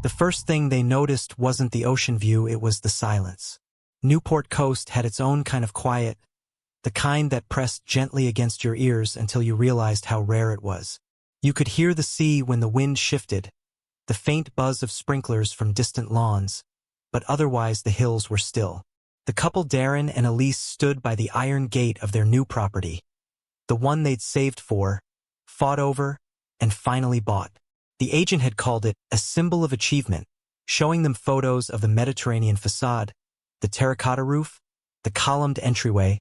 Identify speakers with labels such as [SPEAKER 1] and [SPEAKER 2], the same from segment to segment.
[SPEAKER 1] The first thing they noticed wasn't the ocean view, it was the silence. Newport coast had its own kind of quiet, the kind that pressed gently against your ears until you realized how rare it was. You could hear the sea when the wind shifted, the faint buzz of sprinklers from distant lawns, but otherwise the hills were still. The couple Darren and Elise stood by the iron gate of their new property, the one they'd saved for, fought over, and finally bought. The agent had called it a symbol of achievement, showing them photos of the Mediterranean façade, the terracotta roof, the columned entryway,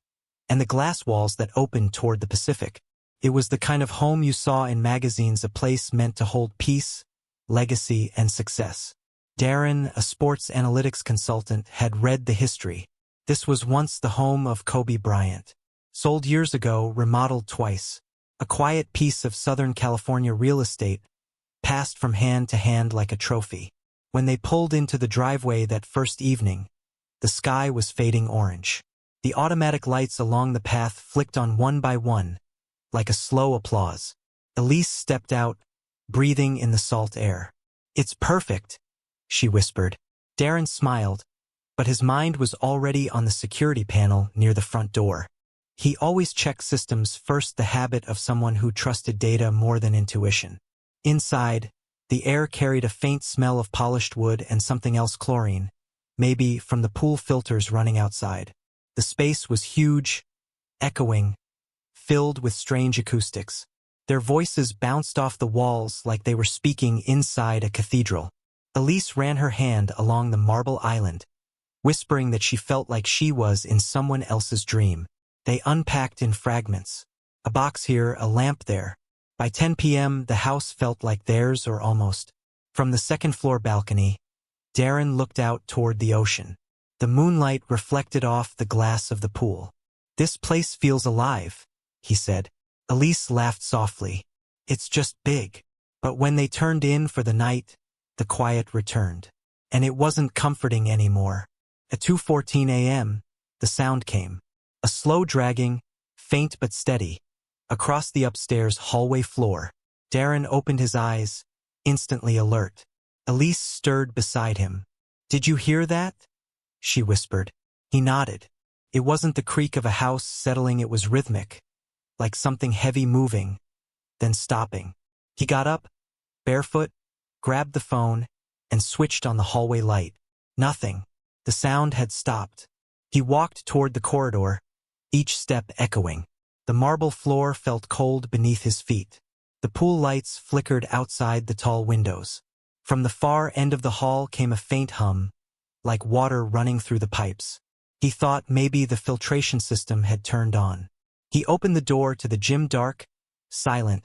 [SPEAKER 1] and the glass walls that opened toward the Pacific. It was the kind of home you saw in magazines, a place meant to hold peace, legacy, and success. Darren, a sports analytics consultant, had read the history. This was once the home of Kobe Bryant. Sold years ago, remodeled twice. A quiet piece of Southern California real estate, passed from hand to hand like a trophy. When they pulled into the driveway that first evening, the sky was fading orange. The automatic lights along the path flicked on one by one, like a slow applause. Elise stepped out, breathing in the salt air. "It's perfect," she whispered. Darren smiled, but his mind was already on the security panel near the front door. He always checked systems first, the habit of someone who trusted data more than intuition. Inside, the air carried a faint smell of polished wood and something else, chlorine, maybe from the pool filters running outside. The space was huge, echoing, filled with strange acoustics. Their voices bounced off the walls like they were speaking inside a cathedral. Elise ran her hand along the marble island, whispering that she felt like she was in someone else's dream. They unpacked in fragments. A box here, a lamp there. By 10 p.m., the house felt like theirs, or almost. From the second-floor balcony, Darren looked out toward the ocean. The moonlight reflected off the glass of the pool. "This place feels alive," he said. Elise laughed softly. "It's just big." But when they turned in for the night, the quiet returned. And it wasn't comforting anymore. At 2:14 a.m., the sound came. A slow dragging, faint but steady, across the upstairs hallway floor. Darren opened his eyes, instantly alert. Elise stirred beside him. "Did you hear that?" she whispered. He nodded. It wasn't the creak of a house settling, it was rhythmic, like something heavy moving, then stopping. He got up, barefoot, grabbed the phone, and switched on the hallway light. Nothing. The sound had stopped. He walked toward the corridor, each step echoing. The marble floor felt cold beneath his feet. The pool lights flickered outside the tall windows. From the far end of the hall came a faint hum, like water running through the pipes. He thought maybe the filtration system had turned on. He opened the door to the gym, dark, silent,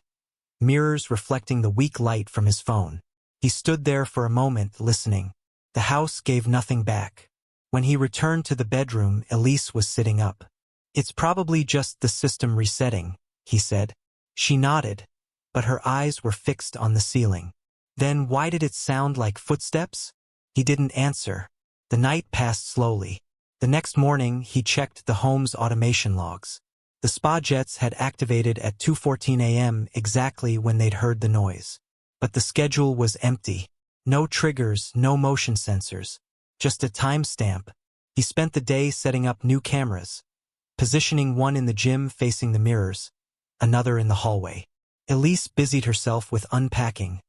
[SPEAKER 1] mirrors reflecting the weak light from his phone. He stood there for a moment, listening. The house gave nothing back. When he returned to the bedroom, Elise was sitting up. "It's probably just the system resetting," he said. She nodded, but her eyes were fixed on the ceiling. "Then why did it sound like footsteps?" He didn't answer. The night passed slowly. The next morning, he checked the home's automation logs. The spa jets had activated at 2:14 a.m. exactly when they'd heard the noise. But the schedule was empty. No triggers, no motion sensors. Just a timestamp. He spent the day setting up new cameras, positioning one in the gym facing the mirrors, another in the hallway. Elise busied herself with unpacking,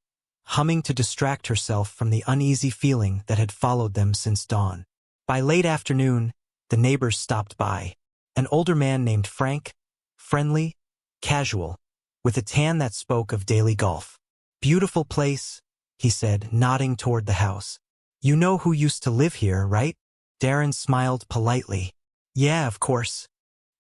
[SPEAKER 1] humming to distract herself from the uneasy feeling that had followed them since dawn. By late afternoon, the neighbors stopped by. An older man named Frank, friendly, casual, with a tan that spoke of daily golf. "Beautiful place," he said, nodding toward the house. "You know who used to live here, right?" Darren smiled politely. "Yeah, of course."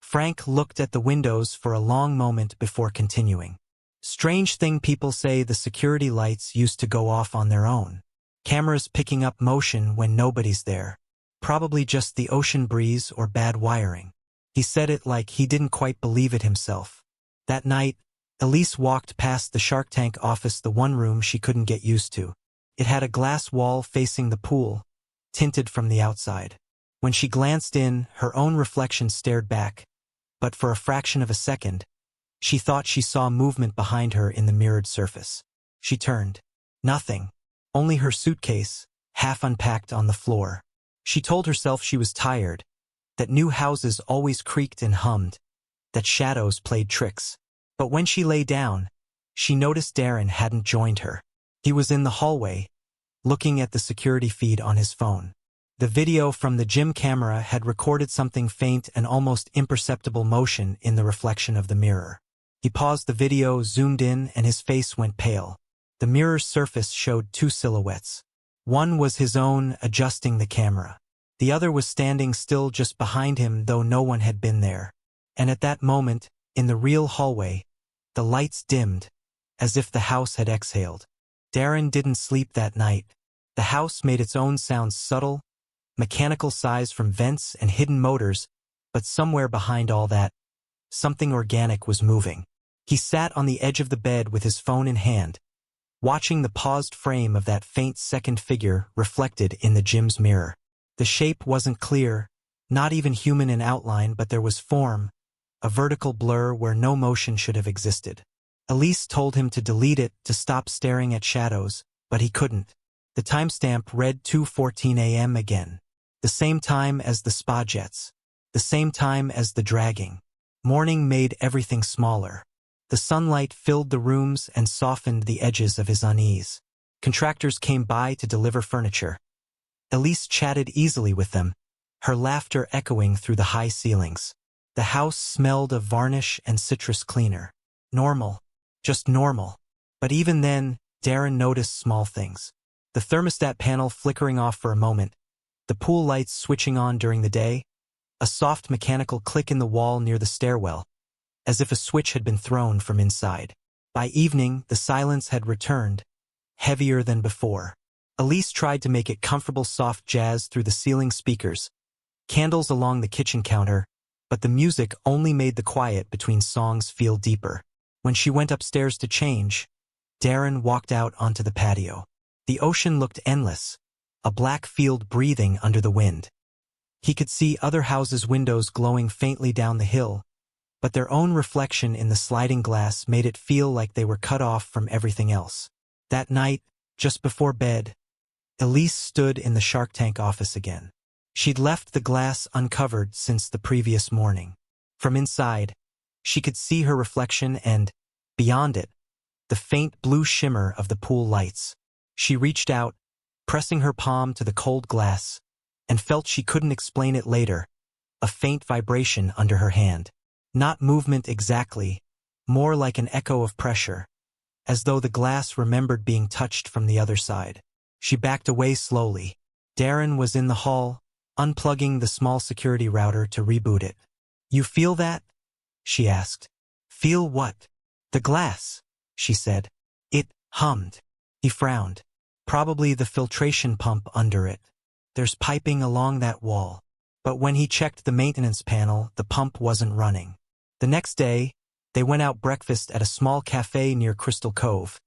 [SPEAKER 1] Frank looked at the windows for a long moment before continuing. "Strange thing, people say the security lights used to go off on their own. Cameras picking up motion when nobody's there. Probably just the ocean breeze or bad wiring." He said it like he didn't quite believe it himself. That night, Elise walked past the Shark Tank office, the one room she couldn't get used to. It had a glass wall facing the pool, tinted from the outside. When she glanced in, her own reflection stared back, but for a fraction of a second, she thought she saw movement behind her in the mirrored surface. She turned. Nothing. only her suitcase, half unpacked on the floor. She told herself she was tired, that new houses always creaked and hummed, that shadows played tricks. But when she lay down, she noticed Darren hadn't joined her. He was in the hallway, looking at the security feed on his phone. The video from the gym camera had recorded something faint and almost imperceptible motion in the reflection of the mirror. He paused the video, zoomed in, and his face went pale. The mirror's surface showed two silhouettes. One was his own, adjusting the camera. The other was standing still just behind him, though no one had been there. And at that moment, in the real hallway, the lights dimmed, as if the house had exhaled. Darren didn't sleep that night. The house made its own sounds, subtle, mechanical sighs from vents and hidden motors, but somewhere behind all that, something organic was moving. He sat on the edge of the bed with his phone in hand, watching the paused frame of that faint second figure reflected in the gym's mirror. The shape wasn't clear, not even human in outline, but there was form, a vertical blur where no motion should have existed. Elise told him to delete it, to stop staring at shadows, but he couldn't. The timestamp read 2:14 a.m. again. The same time as the spa jets. The same time as the dragging. Morning made everything smaller. The sunlight filled the rooms and softened the edges of his unease. Contractors came by to deliver furniture. Elise chatted easily with them, her laughter echoing through the high ceilings. The house smelled of varnish and citrus cleaner. Normal. Just normal. But even then, Darren noticed small things. The thermostat panel flickering off for a moment, the pool lights switching on during the day, a soft mechanical click in the wall near the stairwell, as if a switch had been thrown from inside. By evening, the silence had returned, heavier than before. Elise tried to make it comfortable, soft jazz through the ceiling speakers, candles along the kitchen counter, but the music only made the quiet between songs feel deeper. When she went upstairs to change, Darren walked out onto the patio. The ocean looked endless, a black field breathing under the wind. He could see other houses' windows glowing faintly down the hill, but their own reflection in the sliding glass made it feel like they were cut off from everything else. That night, just before bed, Elise stood in the Shark Tank office again. She'd left the glass uncovered since the previous morning. From inside, she could see her reflection and, beyond it, the faint blue shimmer of the pool lights. She reached out, pressing her palm to the cold glass, and felt she couldn't explain it later, a faint vibration under her hand. Not movement exactly, more like an echo of pressure, as though the glass remembered being touched from the other side. She backed away slowly. Darren was in the hall, unplugging the small security router to reboot it. "You feel that?" she asked. "Feel what?" "The glass," she said. "It hummed." He frowned. "Probably the filtration pump under it. There's piping along that wall." But when he checked the maintenance panel, the pump wasn't running. The next day, they went out breakfast at a small cafe near Crystal Cove.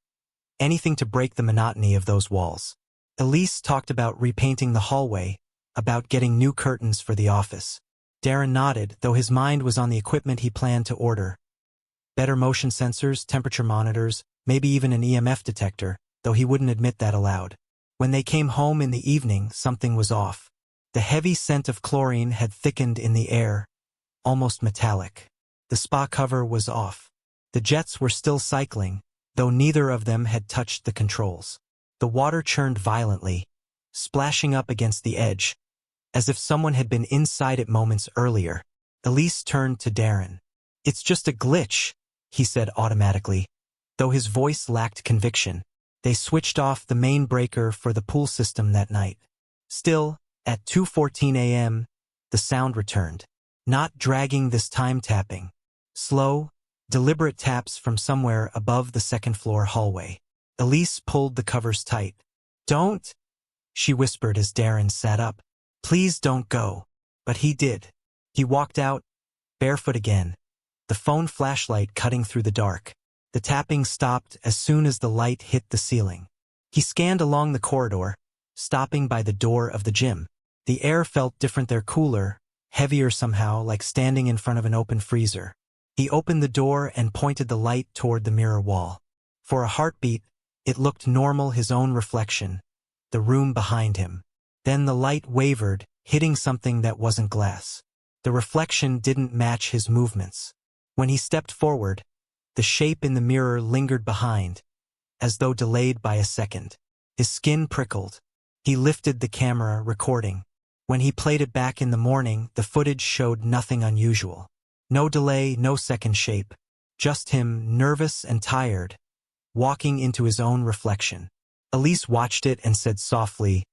[SPEAKER 1] Anything to break the monotony of those walls. Elise talked about repainting the hallway, about getting new curtains for the office. Darren nodded, though his mind was on the equipment he planned to order. Better motion sensors, temperature monitors, maybe even an EMF detector, though he wouldn't admit that aloud. When they came home in the evening, something was off. The heavy scent of chlorine had thickened in the air, almost metallic. The spa cover was off. The jets were still cycling, though neither of them had touched the controls. The water churned violently, splashing up against the edge, as if someone had been inside it moments earlier. Elise turned to Darren. "It's just a glitch," he said automatically, though his voice lacked conviction. They switched off the main breaker for the pool system that night. Still, at 2:14 a.m., the sound returned. Not dragging this time, tapping. Slow, deliberate taps from somewhere above the second-floor hallway. Elise pulled the covers tight. "Don't," she whispered as Darren sat up. "Please don't go." But he did. He walked out, barefoot again, the phone flashlight cutting through the dark. The tapping stopped as soon as the light hit the ceiling. He scanned along the corridor, stopping by the door of the gym. The air felt different there, cooler, heavier somehow, like standing in front of an open freezer. He opened the door and pointed the light toward the mirror wall. For a heartbeat, It looked normal, his own reflection, the room behind him. Then the light wavered, hitting something that wasn't glass. The reflection didn't match his movements. When he stepped forward, the shape in the mirror lingered behind, as though delayed by a second. His skin prickled. He lifted the camera, recording. When he played it back in the morning, the footage showed nothing unusual. No delay, no second shape. Just him, nervous and tired, walking into his own reflection. Elise watched it and said softly,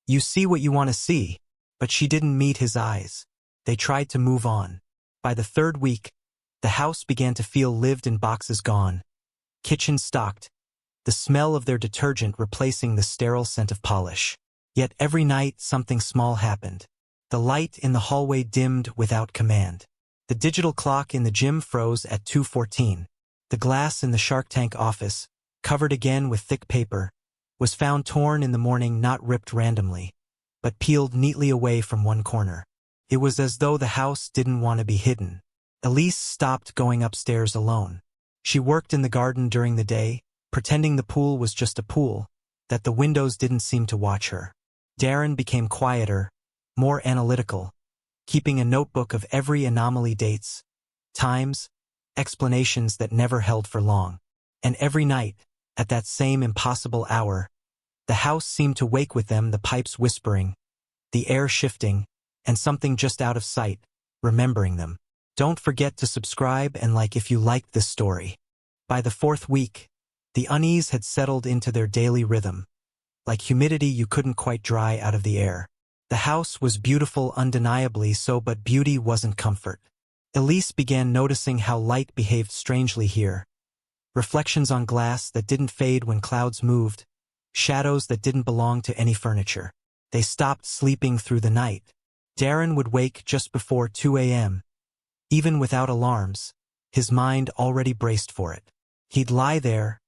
[SPEAKER 1] "You see what you want to see." But she didn't meet his eyes. They tried to move on. By the third week, the house began to feel lived in, boxes gone, kitchen stocked, the smell of their detergent replacing the sterile scent of polish. Yet every night something small happened. The light in the hallway dimmed without command. The digital clock in the gym froze at 2:14. The glass in the Shark Tank office, covered again with thick paper, was found torn in the morning, not ripped randomly, but peeled neatly away from one corner. It was as though the house didn't want to be hidden. Elise stopped going upstairs alone. She worked in the garden during the day, pretending the pool was just a pool, that the windows didn't seem to watch her. Darren became quieter, more analytical, keeping a notebook of every anomaly, dates, times, explanations that never held for long. And every night, at that same impossible hour, the house seemed to wake with them, the pipes whispering, the air shifting, and something just out of sight, remembering them. Don't forget to subscribe and like if you liked this story. By the fourth week, the unease had settled into their daily rhythm. Like humidity you couldn't quite dry out of the air. The house was beautiful, undeniably so, but beauty wasn't comfort. Elise began noticing how light behaved strangely here. Reflections on glass that didn't fade when clouds moved, shadows that didn't belong to any furniture. They stopped sleeping through the night. Darren would wake just before 2 a.m. Even without alarms, his mind already braced for it. He'd lie there,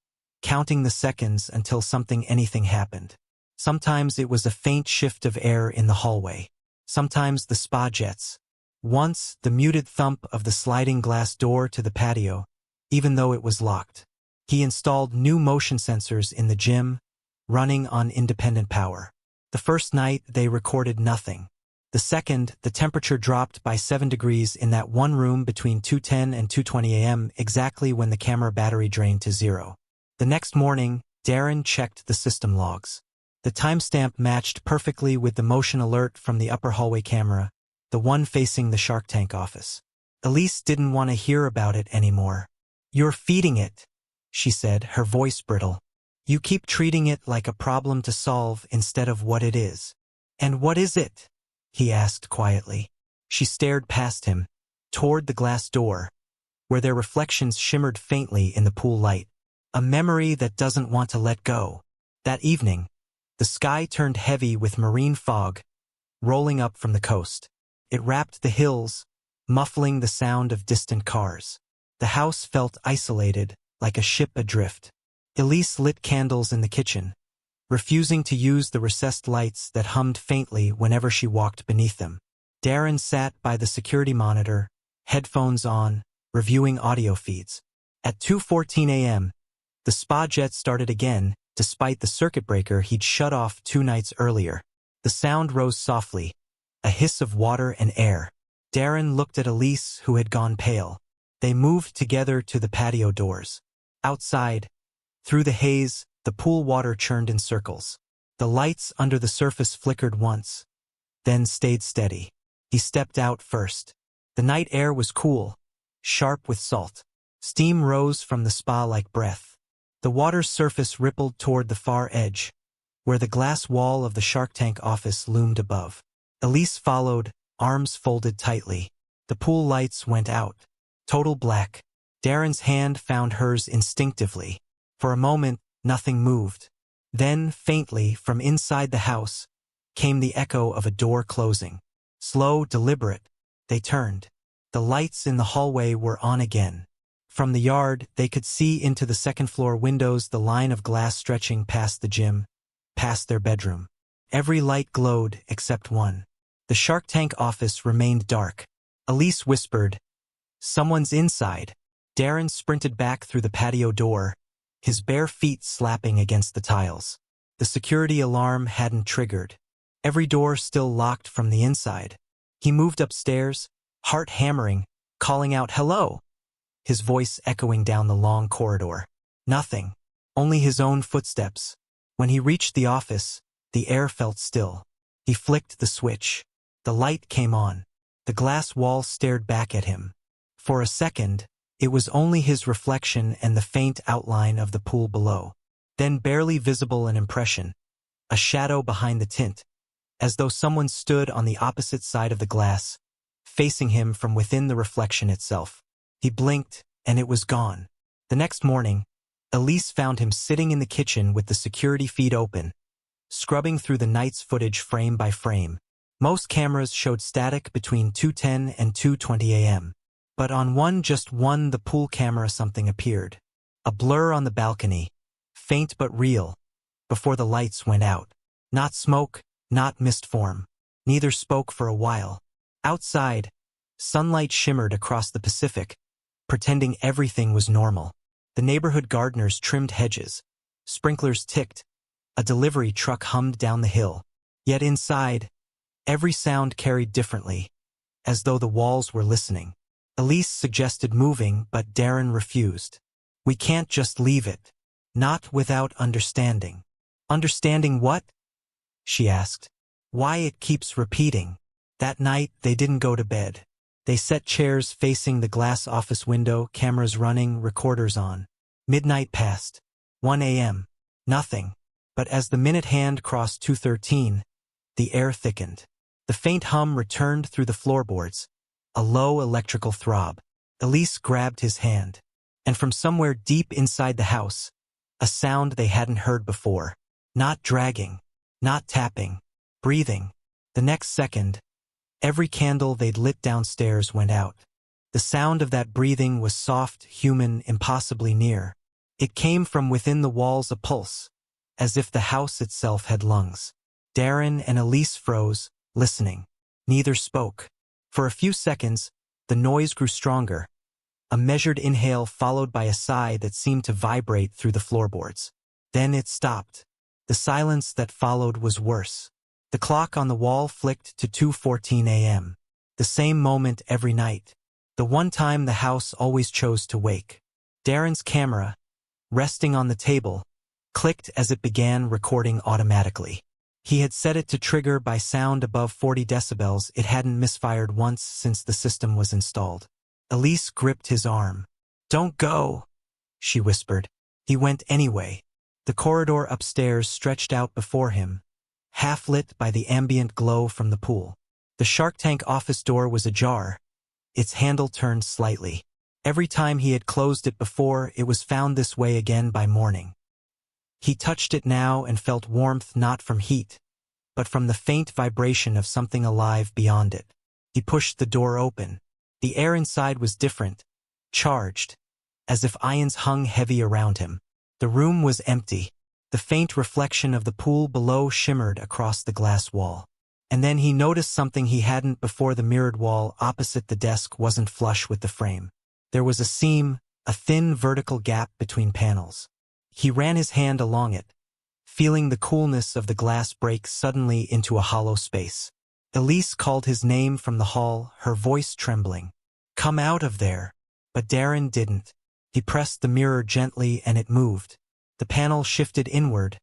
[SPEAKER 1] counting the seconds until anything happened. Sometimes it was a faint shift of air in the hallway. Sometimes the spa jets. Once, the muted thump of the sliding glass door to the patio, even though it was locked. He installed new motion sensors in the gym, running on independent power. The first night, they recorded nothing. The second, the temperature dropped by 7 degrees in that one room between 2:10 and 2:20 a.m., exactly when the camera battery drained to zero. The next morning, Darren checked the system logs. The timestamp matched perfectly with the motion alert from the upper hallway camera, the one facing the Shark Tank office. Elise didn't want to hear about it anymore. "You're feeding it," she said, her voice brittle. "You keep treating it like a problem to solve instead of what it is." "And what is it?" he asked quietly. She stared past him, toward the glass door, where their reflections shimmered faintly in the pool light. "A memory that doesn't want to let go." That evening, the sky turned heavy with marine fog, rolling up from the coast. It wrapped the hills, muffling the sound of distant cars. The house felt isolated, like a ship adrift. Elise lit candles in the kitchen, refusing to use the recessed lights that hummed faintly whenever she walked beneath them. Darren sat by the security monitor, headphones on, reviewing audio feeds. At 2:14 a.m., the spa jet started again, despite the circuit breaker he'd shut off 2 nights earlier. The sound rose softly, a hiss of water and air. Darren looked at Elise, who had gone pale. They moved together to the patio doors. Outside, through the haze, the pool water churned in circles. The lights under the surface flickered once, then stayed steady. He stepped out first. The night air was cool, sharp with salt. Steam rose from the spa like breath. The water's surface rippled toward the far edge, where the glass wall of the Shark Tank office loomed above. Elise followed, arms folded tightly. The pool lights went out. Total black. Darren's hand found hers instinctively. For a moment, nothing moved. Then, faintly, from inside the house, came the echo of a door closing. Slow, deliberate, they turned. The lights in the hallway were on again. From the yard, they could see into the second-floor windows, the line of glass stretching past the gym, past their bedroom. Every light glowed except one. The Shark Tank office remained dark. Elise whispered, "Someone's inside." Darren sprinted back through the patio door, his bare feet slapping against the tiles. The security alarm hadn't triggered. Every door still locked from the inside. He moved upstairs, heart hammering, calling out, "Hello!" His voice echoing down the long corridor. Nothing. Only his own footsteps. When he reached the office, the air felt still. He flicked the switch. The light came on. The glass wall stared back at him. For a second, it was only his reflection and the faint outline of the pool below. Then barely visible an impression. A shadow behind the tint, as though someone stood on the opposite side of the glass, facing him from within the reflection itself. He blinked, and it was gone. The next morning, Elise found him sitting in the kitchen with the security feed open, scrubbing through the night's footage frame by frame. Most cameras showed static between 2:10 and 2:20 a.m. But on just one, the pool camera, something appeared. A blur on the balcony, faint but real, before the lights went out. Not smoke, not mist form. Neither spoke for a while. Outside, sunlight shimmered across the Pacific, pretending everything was normal. The neighborhood gardeners trimmed hedges. Sprinklers ticked. A delivery truck hummed down the hill. Yet inside, every sound carried differently, as though the walls were listening. Elise suggested moving, but Darren refused. "We can't just leave it. Not without understanding." "Understanding what?" she asked. "Why it keeps repeating." That night, they didn't go to bed. They set chairs facing the glass office window, cameras running, recorders on. Midnight passed. 1 a.m. Nothing. But as the minute hand crossed 2:13, the air thickened. The faint hum returned through the floorboards, a low electrical throb. Elise grabbed his hand. And from somewhere deep inside the house, a sound they hadn't heard before. Not dragging. Not tapping. Breathing. The next second, every candle they'd lit downstairs went out. The sound of that breathing was soft, human, impossibly near. It came from within the walls, a pulse, as if the house itself had lungs. Darren and Elise froze, listening. Neither spoke. For a few seconds, the noise grew stronger. A measured inhale followed by a sigh that seemed to vibrate through the floorboards. Then it stopped. The silence that followed was worse. The clock on the wall flicked to 2:14 a.m. The same moment every night. The one time the house always chose to wake. Darren's camera, resting on the table, clicked as it began recording automatically. He had set it to trigger by sound above 40 decibels. It hadn't misfired once since the system was installed. Elise gripped his arm. "Don't go," she whispered. He went anyway. The corridor upstairs stretched out before him, half lit by the ambient glow from the pool. The Shark Tank office door was ajar, its handle turned slightly. Every time he had closed it before, it was found this way again by morning. He touched it now and felt warmth not from heat, but from the faint vibration of something alive beyond it. He pushed the door open. The air inside was different, charged, as if ions hung heavy around him. The room was empty. The faint reflection of the pool below shimmered across the glass wall. And then he noticed something he hadn't before. The mirrored wall opposite the desk wasn't flush with the frame. There was a seam, a thin vertical gap between panels. He ran his hand along it, feeling the coolness of the glass break suddenly into a hollow space. Elise called his name from the hall, her voice trembling. "Come out of there." But Darren didn't. He pressed the mirror gently and it moved. The panel shifted inward,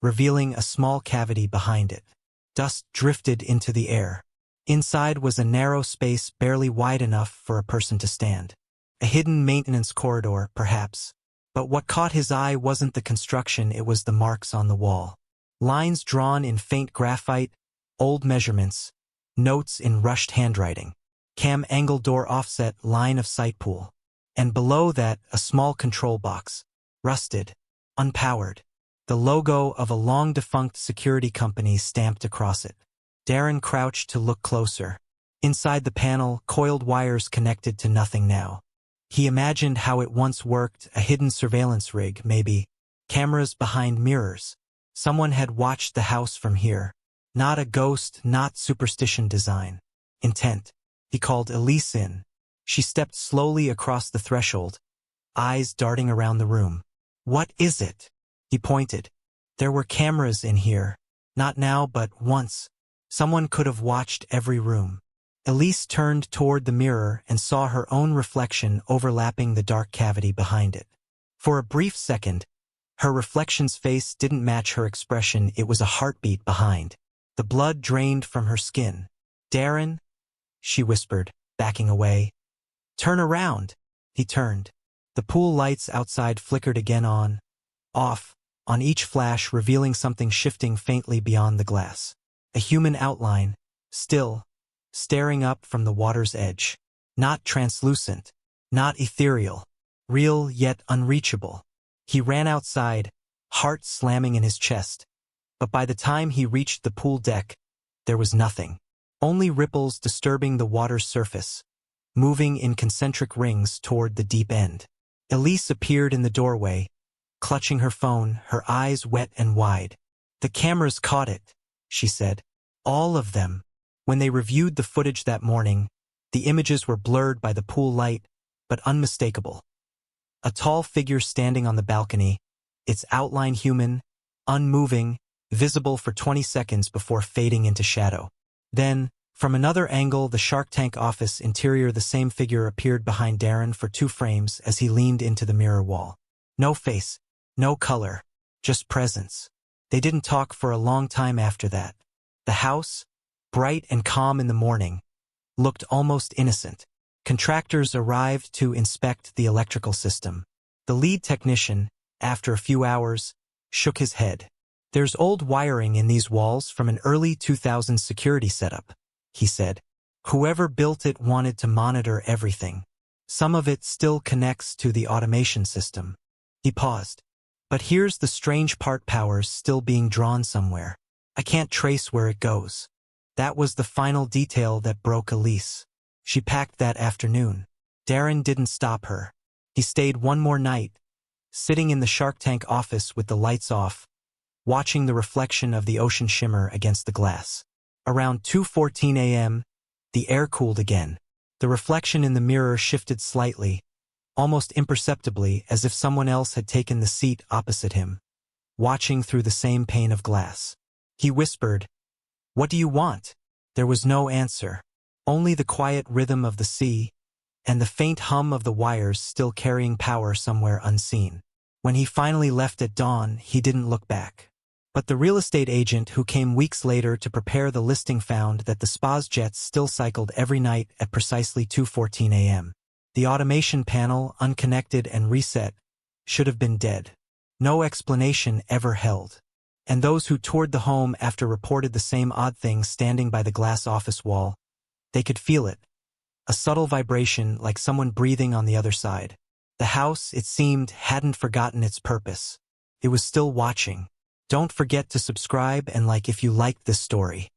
[SPEAKER 1] revealing a small cavity behind it. Dust drifted into the air. Inside was a narrow space barely wide enough for a person to stand. A hidden maintenance corridor, perhaps. But what caught his eye wasn't the construction, it was the marks on the wall. Lines drawn in faint graphite, old measurements, notes in rushed handwriting. Cam angle door offset, line of sight pool. And below that, a small control box. Rusted. Unpowered. The logo of a long-defunct security company stamped across it. Darren crouched to look closer. Inside the panel, coiled wires connected to nothing now. He imagined how it once worked, a hidden surveillance rig, maybe. Cameras behind mirrors. Someone had watched the house from here. Not a ghost, not superstition design. Intent. He called Elise in. She stepped slowly across the threshold, eyes darting around the room. "What is it?" He pointed. There were cameras in here. Not now, but once. Someone could have watched every room. Elise turned toward the mirror and saw her own reflection overlapping the dark cavity behind it. For a brief second, her reflection's face didn't match her expression. It was a heartbeat behind. The blood drained from her skin. "Darren?" she whispered, backing away. "Turn around." He turned. The pool lights outside flickered again on, off, on each flash revealing something shifting faintly beyond the glass. A human outline, still, staring up from the water's edge. Not translucent, not ethereal, real yet unreachable. He ran outside, heart slamming in his chest. But by the time he reached the pool deck, there was nothing. Only ripples disturbing the water's surface, moving in concentric rings toward the deep end. Elise appeared in the doorway, clutching her phone, her eyes wet and wide. "The cameras caught it," she said. "All of them." When they reviewed the footage that morning, the images were blurred by the pool light, but unmistakable. A tall figure standing on the balcony, its outline human, unmoving, visible for 20 seconds before fading into shadow. Then, from another angle, the Shark Tank office interior, the same figure appeared behind Darren for 2 frames as he leaned into the mirror wall. No face, no color, just presence. They didn't talk for a long time after that. The house, bright and calm in the morning, looked almost innocent. Contractors arrived to inspect the electrical system. The lead technician, after a few hours, shook his head. "There's old wiring in these walls from an early 2000s security setup," he said. "Whoever built it wanted to monitor everything. Some of it still connects to the automation system." He paused. "But here's the strange part, power's still being drawn somewhere. I can't trace where it goes." That was the final detail that broke Elise. She packed that afternoon. Darren didn't stop her. He stayed one more night, sitting in the Shark Tank office with the lights off, watching the reflection of the ocean shimmer against the glass. Around 2:14 a.m., the air cooled again. The reflection in the mirror shifted slightly, almost imperceptibly, as if someone else had taken the seat opposite him, watching through the same pane of glass. He whispered, "What do you want?" There was no answer, only the quiet rhythm of the sea and the faint hum of the wires still carrying power somewhere unseen. When he finally left at dawn, he didn't look back. But the real estate agent who came weeks later to prepare the listing found that the spa's jets still cycled every night at precisely 2:14 a.m. The automation panel, unconnected and reset, should have been dead. No explanation ever held. And those who toured the home after reported the same odd thing standing by the glass office wall. They could feel it. A subtle vibration like someone breathing on the other side. The house, it seemed, hadn't forgotten its purpose. It was still watching. Don't forget to subscribe and like if you liked this story.